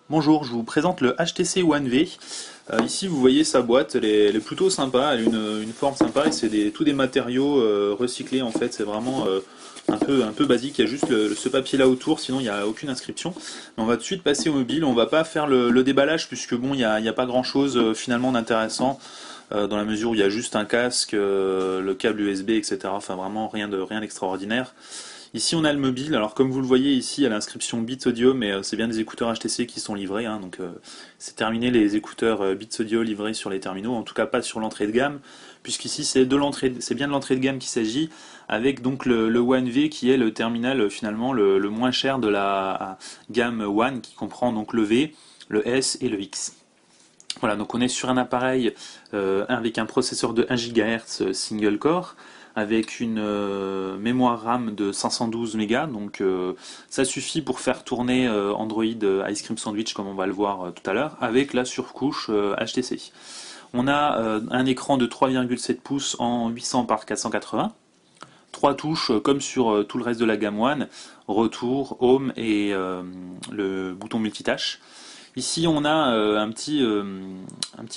Bonjour, je vous présente le HTC One V. Ici, vous voyez sa boîte, elle est plutôt sympa, elle a une forme sympa et c'est tous des matériaux recyclés en fait. C'est vraiment un peu basique. Il y a juste ce papier là autour, sinon il n'y a aucune inscription. Mais on va tout de suite passer au mobile. On va pas faire le déballage puisque bon, il y a pas grand chose finalement d'intéressant dans la mesure où il y a juste un casque, le câble USB, etc. Enfin, vraiment rien d'extraordinaire. Ici on a le mobile, alors comme vous le voyez ici il y a l'inscription Beats Audio, mais c'est bien des écouteurs HTC qui sont livrés, hein, donc c'est terminé les écouteurs Beats Audio livrés sur les terminaux, en tout cas pas sur l'entrée de gamme, puisqu'ici c'est bien de l'entrée de gamme qu'il s'agit, avec donc le One V qui est le terminal finalement le moins cher de la gamme One, qui comprend donc le V, le S et le X. Voilà, donc on est sur un appareil avec un processeur de 1 GHz single core, avec une mémoire RAM de 512 Mb, donc ça suffit pour faire tourner Android Ice Cream Sandwich comme on va le voir tout à l'heure, avec la surcouche HTC. On a un écran de 3,7 pouces en 800 par 480, trois touches comme sur tout le reste de la gamme One, retour, home et le bouton multitâche. Ici, on a un petit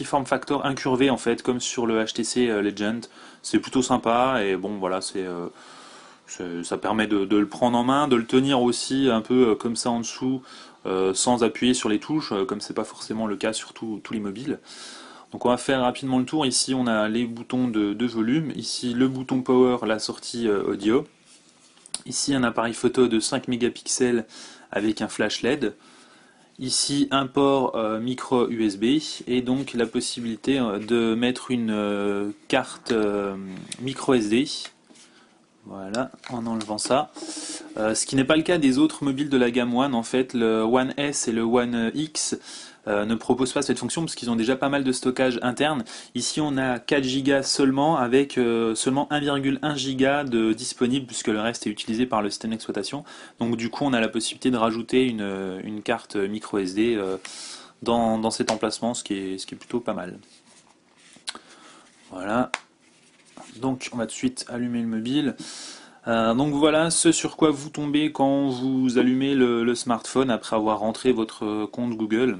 form factor incurvé en fait, comme sur le HTC Legend. C'est plutôt sympa et bon, voilà, ça permet de le prendre en main, de le tenir aussi un peu comme ça en dessous, sans appuyer sur les touches, comme c'est pas forcément le cas sur tous les mobiles. Donc on va faire rapidement le tour. Ici, on a les boutons de volume. Ici, le bouton power, la sortie audio. Ici, un appareil photo de 5 mégapixels avec un flash LED. Ici un port micro USB et donc la possibilité de mettre une carte micro SD. Voilà, en enlevant ça. Ce qui n'est pas le cas des autres mobiles de la gamme One. En fait, le One S et le One X ne proposent pas cette fonction parce qu'ils ont déjà pas mal de stockage interne. Ici, on a 4 Go seulement avec seulement 1,1 Go de disponible puisque le reste est utilisé par le système d'exploitation. Donc du coup, on a la possibilité de rajouter une carte micro SD dans cet emplacement, ce qui est plutôt pas mal. Voilà. Donc on va tout de suite allumer le mobile. Donc voilà ce sur quoi vous tombez quand vous allumez le smartphone après avoir rentré votre compte Google.